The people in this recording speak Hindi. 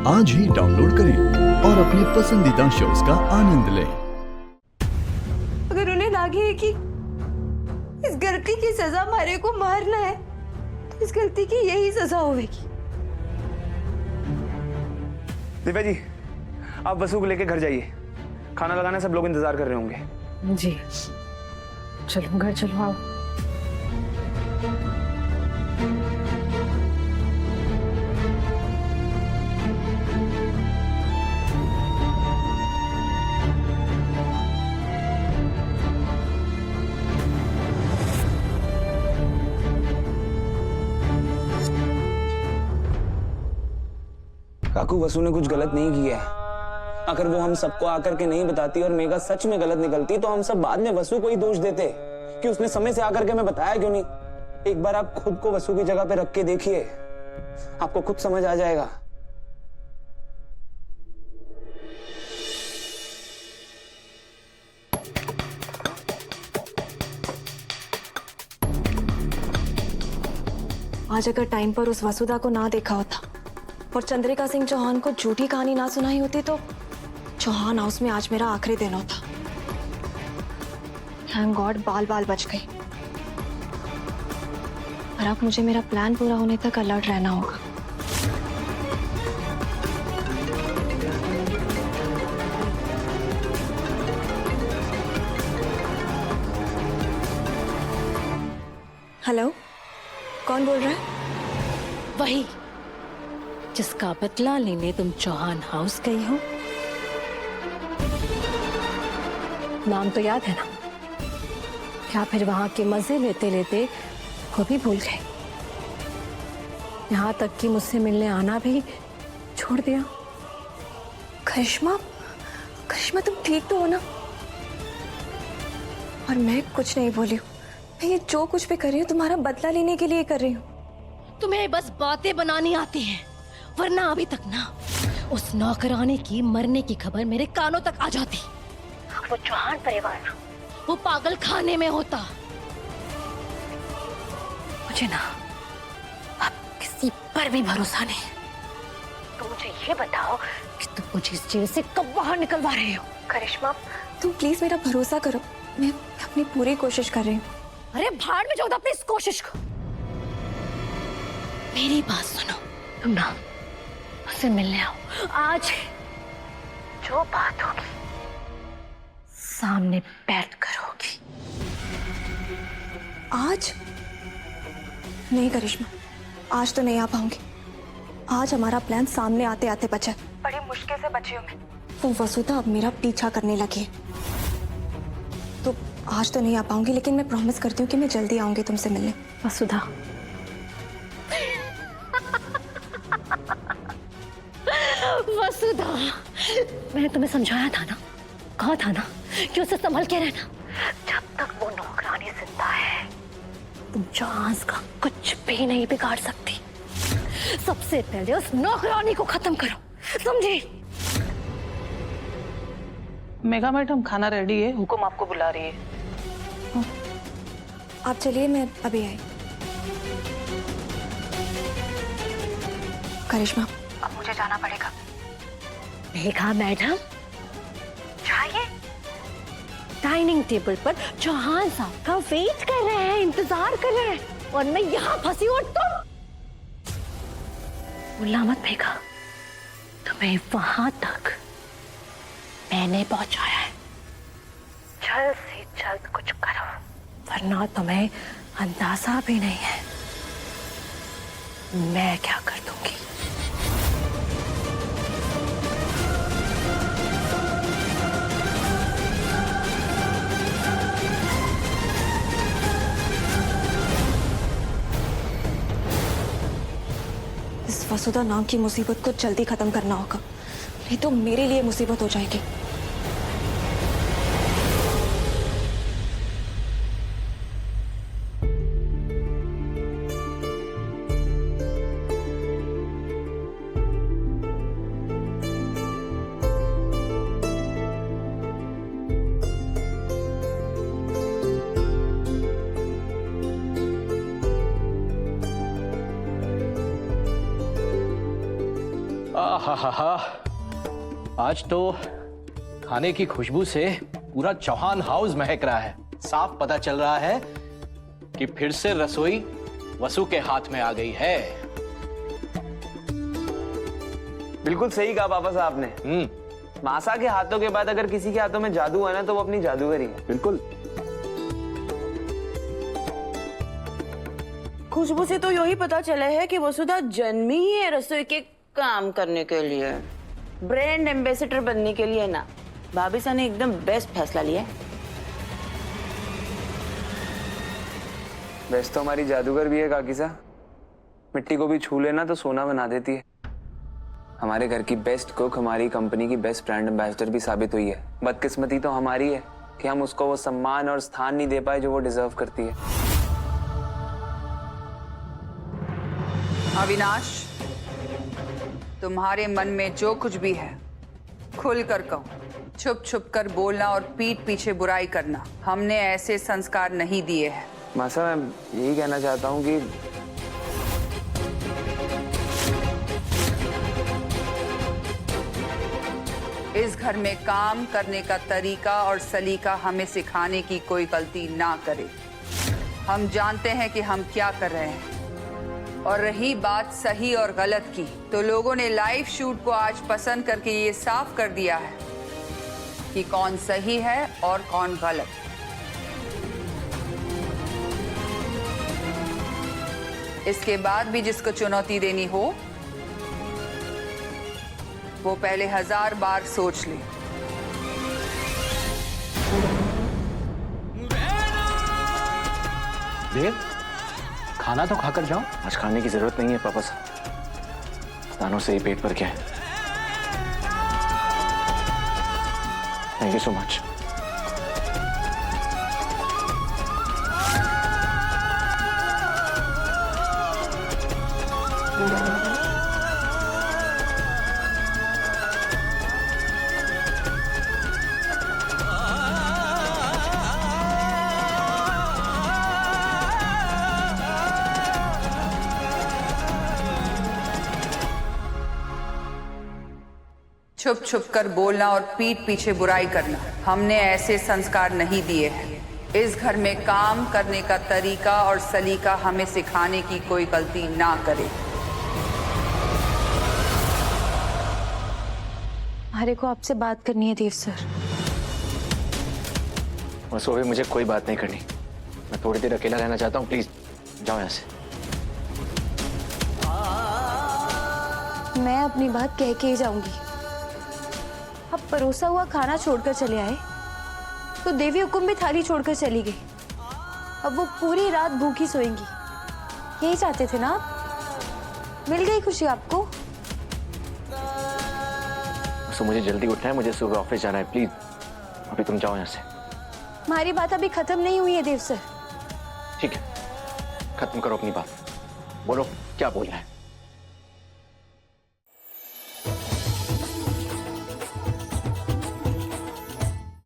आज ही डाउनलोड करें और अपने पसंदीदा शोज का आनंद लें। अगर उन्हें लगे कि इस गलती की सजा मारे को मारना है तो इस गलती की यही सजा होगी। दिव्या जी, आप वसु को लेके घर जाइए। खाना लगाने सब लोग इंतजार कर रहे होंगे। जी चलो घर चलो आओ। काकू, वसु ने कुछ गलत नहीं किया है। अगर वो हम सबको आकर के नहीं बताती और मेघा सच में गलत निकलती तो हम सब बाद में वसु को ही दोष देते कि उसने समय से आकर के हमें बताया क्यों नहीं। एक बार आप खुद को वसु की जगह पे रख के देखिए, आपको खुद समझ आ जाएगा। आज अगर टाइम पर उस वसुधा को ना देखा होता और चंद्रिका सिंह चौहान को झूठी कहानी ना सुनाई होती तो चौहान हाउस में आज मेरा आखिरी दिन होता। थैंक गॉड बाल बाल बच गई। और अब मुझे मेरा प्लान पूरा होने तक अलर्ट रहना होगा। हेलो, कौन बोल रहा है? वही जिसका बदला लेने तुम चौहान हाउस गई हो। नाम तो याद है ना? क्या फिर वहां के मजे लेते लेते वो भी भूल गए? यहां तक कि मुझसे मिलने आना भी छोड़ दिया। करिश्मा, करिश्मा तुम ठीक तो हो ना? और मैं कुछ नहीं बोली हूँ। मैं ये जो कुछ भी कर रही हूँ तुम्हारा बदला लेने के लिए कर रही हूँ। तुम्हें बस बातें बनानी आती हैं, वरना अभी तक ना उस नौकरानी की मरने की खबर मेरे कानों तक आ जाती। वो चौहान परिवार वो पागल खाने में होता। मुझे ना अब किसी पर भी भरोसा नहीं। तो मुझे ये बताओ कि तुम मुझे इस जेल से कब बाहर निकलवा रहे हो? करिश्मा तुम प्लीज मेरा भरोसा करो। मैं अपनी पूरी कोशिश कर रही हूँ। अरे भाड़ में जाओ अपनी इस कोशिश को। मेरी बात सुनो, तुम ना मुझसे मिलने आओ। आज जो बात होगी सामने बैठ कर होगी। आज नहीं करिश्मा, आज तो नहीं आ पाऊंगी। आज हमारा प्लान सामने आते आते बचा। बड़ी मुश्किल से बची हूँ मैं। वो वसुधा अब मेरा पीछा करने लगी है। तो आज तो नहीं आ पाऊंगी, लेकिन मैं प्रॉमिस करती हूँ कि मैं जल्दी आऊंगी तुमसे मिलने। वसुधा, वसुधा, मैंने तुम्हें समझाया था ना, कहा था ना कि उसे संभल के रहना। जब तक वो नौकरानी जिंदा है तुम जहाज का कुछ भी नहीं बिगाड़ सकती। सबसे पहले उस नौकरानी को खत्म करो, समझी? मेघा मैडम, खाना रेडी है, हुकुम आपको बुला रही है। आप चलिए, मैं अभी आई। करिश्मा अब मुझे जाना पड़ेगा। मेघा मैडम, जाइए। डाइनिंग टेबल पर चौहान साहब का वेट कर रहे हैं, इंतजार कर रहे हैं, और मैं यहाँ फंसी और तुम बोलना मत। मेघा, तुम्हें वहां तक मैंने पहुंचाया है। जल्द से जल्द कुछ करो, वरना तुम्हें अंदाजा भी नहीं है मैं क्या कर दूंगी। इस वसुधा नाम की मुसीबत को जल्दी खत्म करना होगा, नहीं तो मेरे लिए मुसीबत हो जाएगी। आहा हा हा, आज तो खाने की खुशबू से पूरा चौहान हाउस महक रहा है। साफ पता चल रहा है कि फिर से रसोई वसु के हाथ में आ गई है। बिल्कुल सही कहा पापा साहब ने। मासा के हाथों के बाद अगर किसी के हाथों में जादू है ना तो वो अपनी जादूगरी है। बिल्कुल। खुशबू से तो यही पता चला है कि वसुधा जन्मी ही है रसोई के काम करने के लिए, ब्रांड एम्बेसडर बनने के लिए ना। भाभी सा ने एकदम बेस्ट फैसला लिया है। वैसे तो हमारी जादूगर भी है काकी सा, मिट्टी को भी छू लेना तो सोना बना देती है। हमारे घर की बेस्ट कुक हमारी कंपनी की बेस्ट ब्रांड एम्बेसडर भी साबित हुई है। बदकिस्मती तो हमारी है कि हम उसको वो सम्मान और स्थान नहीं दे पाए जो वो डिजर्व करती है। अविनाश, तुम्हारे मन में जो कुछ भी है खुल कर कहो। छुप छुप कर बोलना और पीठ पीछे बुराई करना हमने ऐसे संस्कार नहीं दिए हैं। मासा मैं यही कहना चाहता हूँ कि इस घर में काम करने का तरीका और सलीका हमें सिखाने की कोई गलती ना करे। हम जानते हैं कि हम क्या कर रहे हैं। और रही बात सही और गलत की, तो लोगों ने लाइव शूट को आज पसंद करके ये साफ कर दिया है कि कौन सही है और कौन गलत। इसके बाद भी जिसको चुनौती देनी हो वो पहले 1000 बार सोच ले। देव, खाना तो खाकर जाओ। आज खाने की जरूरत नहीं है पापा साहब, दानों से ही पेट भर गया है। Thank you so much. छुप छुप कर बोलना और पीठ पीछे बुराई करना हमने ऐसे संस्कार नहीं दिए हैं। इस घर में काम करने का तरीका और सलीका हमें सिखाने की कोई गलती ना करे। हमारे को आपसे बात करनी है देव सर। वसु अभी मुझे कोई बात नहीं करनी, मैं थोड़ी देर अकेला रहना चाहता हूँ। प्लीज जाओ यहाँ से। मैं अपनी बात कह के ही जाऊंगी। अब परोसा हुआ खाना छोड़कर चले आए तो देवी हुकुम भी थाली छोड़कर चली गई। अब वो पूरी रात भूखी सोएंगी, यही चाहते थे ना आप? मिल गई खुशी आपको? वसु मुझे जल्दी उठना है, मुझे सुबह ऑफिस जाना है। प्लीज अभी तुम जाओ यहाँ से। हमारी बात अभी खत्म नहीं हुई है देव सर। ठीक है, खत्म करो अपनी बात। बोलो क्या बोलना है।